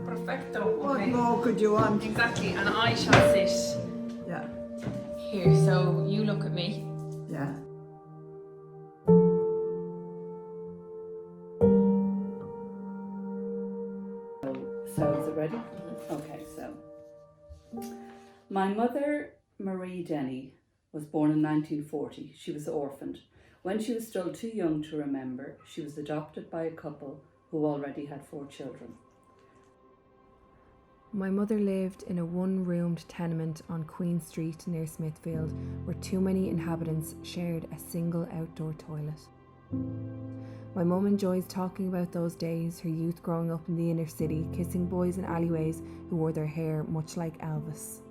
Perfecto. What Okay. more could you want? Exactly, and I shall sit Yeah, here. So you look at me. yeah. So is it ready? Okay, so. My mother, Marie Denny, was born in 1940. She was orphaned. When she was still too young to remember, she was adopted by a couple who already had 4 children. My mother lived in a one-roomed tenement on Queen Street near Smithfield, where too many inhabitants shared a single outdoor toilet. My mum enjoys talking about those days, her youth growing up in the inner city, kissing boys in alleyways who wore their hair much like Elvis.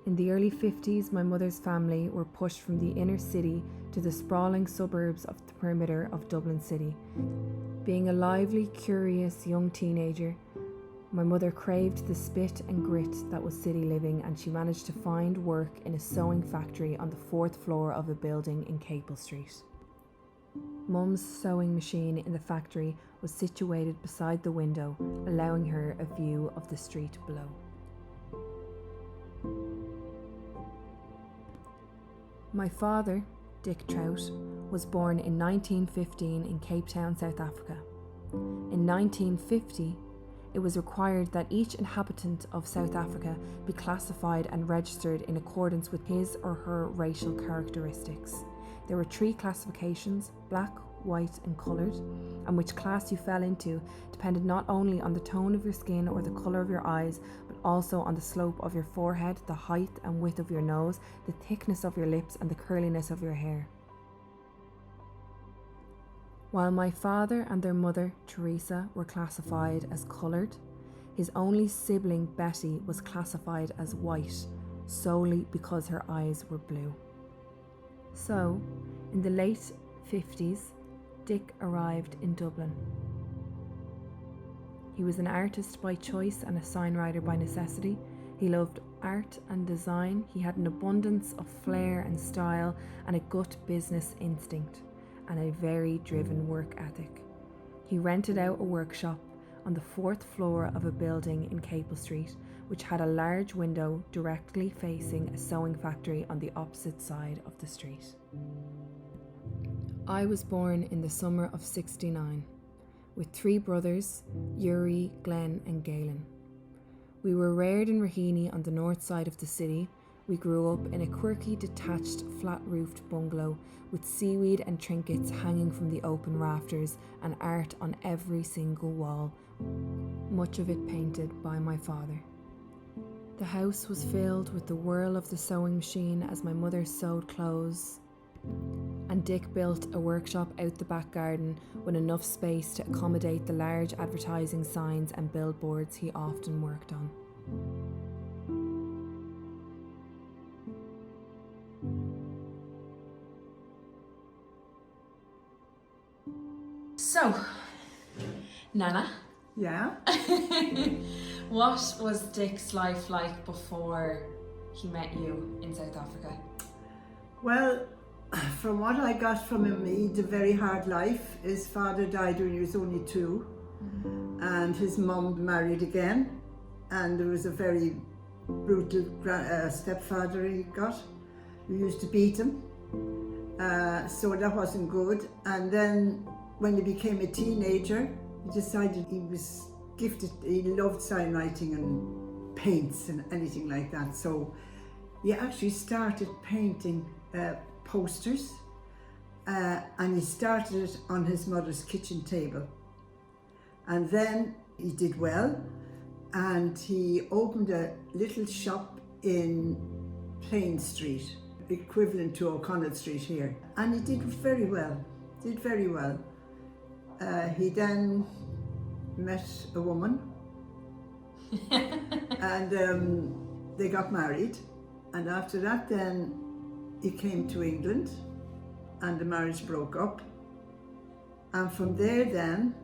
In the early 50s, my mother's family were pushed from the inner city to the sprawling suburbs of the perimeter of Dublin City. Being a lively, curious young teenager, my mother craved the spit and grit that was city living, and she managed to find work in a sewing factory on the 4th floor of a building in Capel Street. Mum's sewing machine in the factory was situated beside the window, allowing her a view of the street below. My father, Dick Trout, was born in 1915 in Cape Town, South Africa. In 1950, it was required that each inhabitant of South Africa be classified and registered in accordance with his or her racial characteristics. There were 3 classifications: black, white and coloured, and which class you fell into depended not only on the tone of your skin or the colour of your eyes, but also on the slope of your forehead, the height and width of your nose, the thickness of your lips and the curliness of your hair. While my father and their mother, Teresa, were classified as coloured, his only sibling, Betty, was classified as white, solely because her eyes were blue. So, in the late 50s, Dick arrived in Dublin. He was an artist by choice and a signwriter by necessity. He loved art and design. He had an abundance of flair and style and a gut business instinct, and a very driven work ethic. He rented out a workshop on the 4th floor of a building in Capel Street, which had a large window directly facing a sewing factory on the opposite side of the street. I was born in the summer of '69, with 3 brothers, Yuri, Glenn and Galen. We were reared in Raheny on the north side of the city. We grew up in a quirky, detached, flat-roofed bungalow with seaweed and trinkets hanging from the open rafters and art on every single wall, much of it painted by my father. The house was filled with the whirl of the sewing machine as my mother sewed clothes, and Dick built a workshop out the back garden with enough space to accommodate the large advertising signs and billboards he often worked on. So, Nana, Yeah? what was Dick's life like before he met you in South Africa? Well, from what I got from him, he had a very hard life. His father died when he was only 2, and his mum married again, and there was a very brutal stepfather he got, who used to beat him, so that wasn't good. And then when he became a teenager, he decided he was gifted, he loved signwriting and paints and anything like that, so he actually started painting posters, and he started it on his mother's kitchen table, and then he did well, and he opened a little shop in Plain Street, equivalent to O'Connell Street here, and he did very well. He then met a woman and they got married, And after that then he came to England and the marriage broke up. And from there then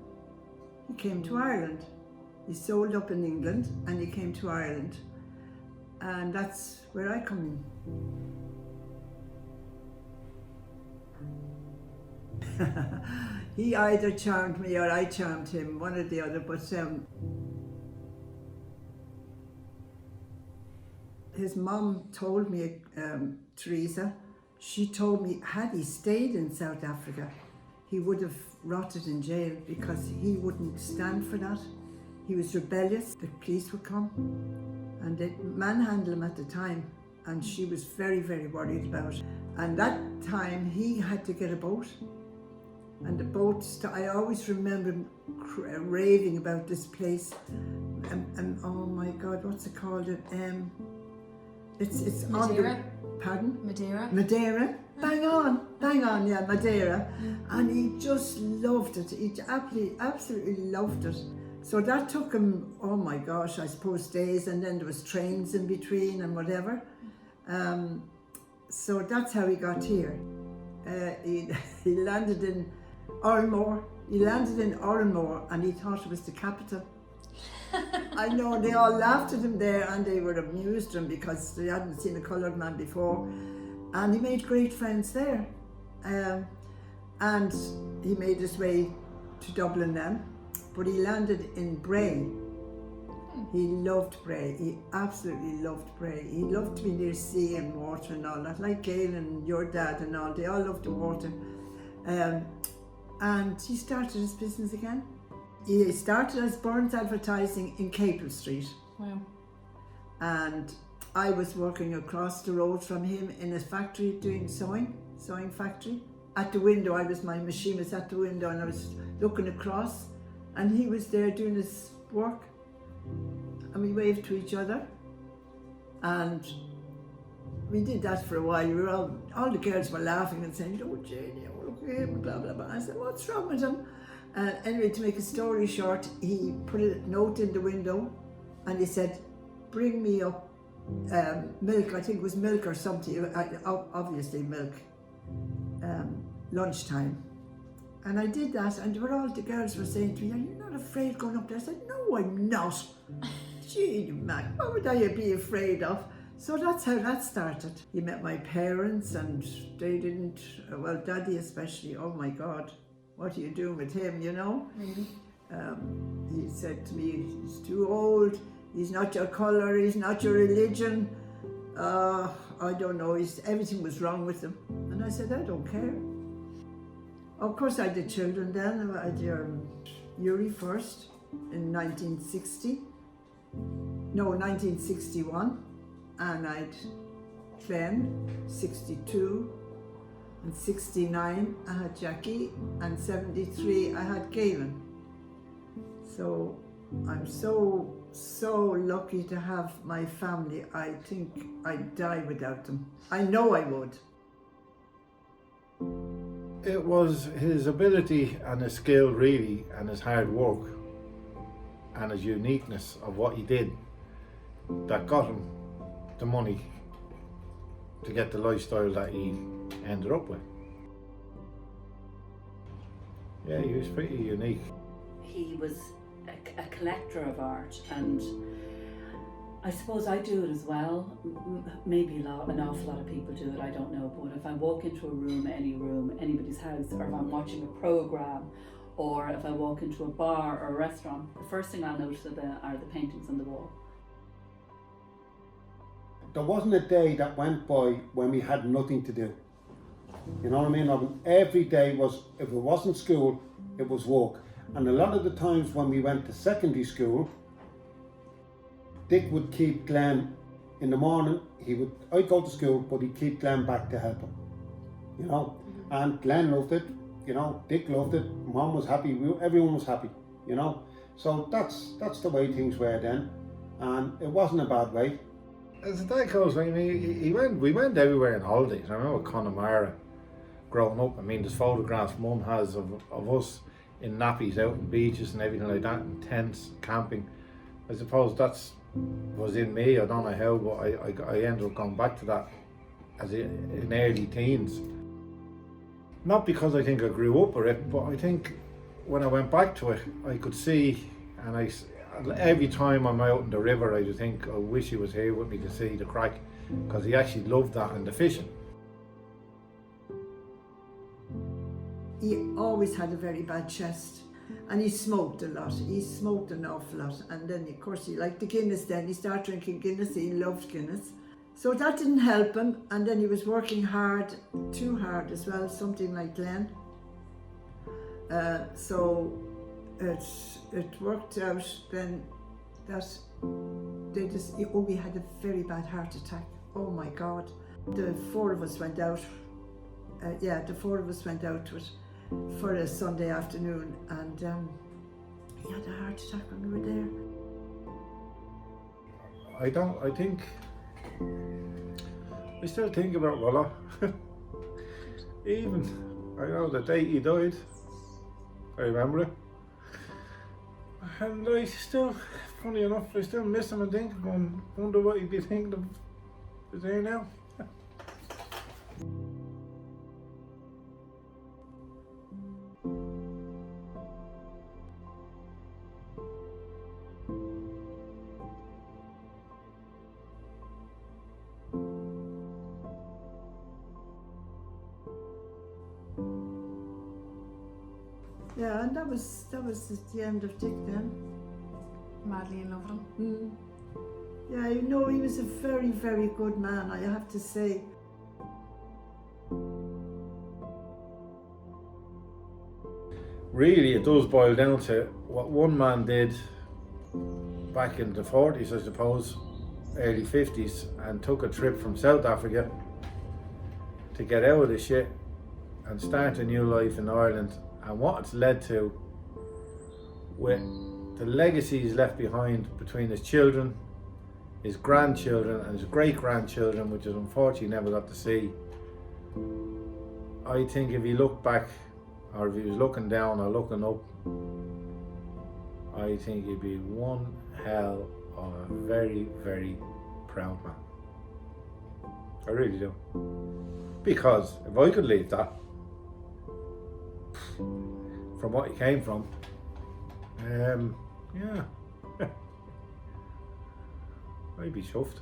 he came to Ireland. He sold up in England and he came to Ireland. And that's where I come in. He either charmed me or I charmed him, one or the other, but his mum told me, Teresa, she told me had he stayed in South Africa, he would have rotted in jail because he wouldn't stand for that. He was rebellious, the police would come and they'd manhandle him at the time, and she was very, very worried about it. And that time he had to get a boat. And the boat, I always remember him raving about this place. And oh my God, what's it called? It's Madeira? Pardon? Madeira? Madeira. Bang on, yeah, Madeira. And he just loved it. He absolutely loved it. So that took him, oh my gosh, I suppose days, and then there was trains in between and whatever. So that's how he got here. He landed in Oranmore. He landed in Oranmore and he thought it was the capital. I know, they all laughed at him there and they were amused him because they hadn't seen a coloured man before. And he made great friends there. And he made his way to Dublin then, but he landed in Bray. He loved Bray. He absolutely loved Bray. He loved to be near sea and water and all that, like Gail and your dad and all. They all loved the water. And he started his business again. He started as Burns Advertising in Capel Street. Wow. And I was working across the road from him in a factory doing sewing factory. At the window, my machine was at the window and I was looking across and he was there doing his work. And we waved to each other. And we did that for a while. We were all the girls were laughing and saying, "Oh, Janie, oh, look at him," blah, blah, blah. I said, "What's wrong with him?" Anyway, to make a story short, he put a note in the window and he said, "Bring me up milk," I think it was milk or something, obviously milk, lunchtime. And I did that, and all the girls were saying to me, "Are you not afraid going up there?" I said, "No, I'm not." Gee, man, what would I be afraid of? So that's how that started. He met my parents and they didn't, well, Daddy especially, oh my God, what are you doing with him, you know? Really? He said to me, "He's too old, he's not your colour, he's not your religion." I don't know, everything was wrong with him. And I said, "I don't care." Of course I did children then. I had Yuri first in 1961. And I'd Glenn, 62. And 69 I had Jackie. And 73 I had Galen. So I'm so lucky to have my family. I think I'd die without them. I know I would. It was his ability and his skill really, and his hard work and his uniqueness of what he did that got him the money to get the lifestyle that he ended up with. Yeah, he was pretty unique. He was a collector of art, and I suppose I do it as well. Maybe an awful lot of people do it, I don't know, but if I walk into a room, anybody's house, or if I'm watching a programme, or if I walk into a bar or a restaurant, the first thing I'll notice are the paintings on the wall. There wasn't a day that went by when we had nothing to do. You know what I mean? Every day was, if it wasn't school, it was work. And a lot of the times when we went to secondary school, Dick would keep Glenn in the morning. I'd go to school, but he'd keep Glenn back to help him. You know, and Glenn loved it. You know, Dick loved it. Mom was happy. Everyone was happy. You know, so that's the way things were then, and it wasn't a bad way. As the day goes, I mean, we went everywhere on holidays. I remember Connemara growing up. I mean, there's photographs Mum has of us in nappies out on beaches and everything like that, in tents, camping. I suppose that's was in me. I don't know how, but I ended up going back to that as in early teens. Not because I think I grew up with it, but I think when I went back to it, I could see, and every time I'm out in the river, I just think, I wish he was here with me to see the crack, because he actually loved that and the fishing. He always had a very bad chest, and he smoked a lot. He smoked an awful lot, and then of course he liked the Guinness. Then he started drinking Guinness. He loved Guinness, so that didn't help him. And then he was working hard, too hard as well, something like Glenn. So it worked out then that he had a very bad heart attack. Oh my God! The four of us went out. The four of us went out to it for a Sunday afternoon, and he had a heart attack when we were there. I still think about Rolla. Even, I know the day he died, I remember it. And I still, funny enough, I still miss him and think, wonder what he'd be thinking of his there now. Yeah, and that was the end of Dick then. Madly in love with him. Yeah, you know, he was a very, very good man, I have to say. Really, it does boil down to what one man did back in the 40s, I suppose, early 50s, and took a trip from South Africa to get out of the shit and start a new life in Ireland. And what it's led to, with the legacy he's left behind between his children, his grandchildren and his great-grandchildren, which is unfortunately never got to see. I think if he looked back, or if he was looking down or looking up, I think he'd be one hell of a very, very proud man. I really do. Because if I could leave that, from what he came from, yeah, I'd be chuffed.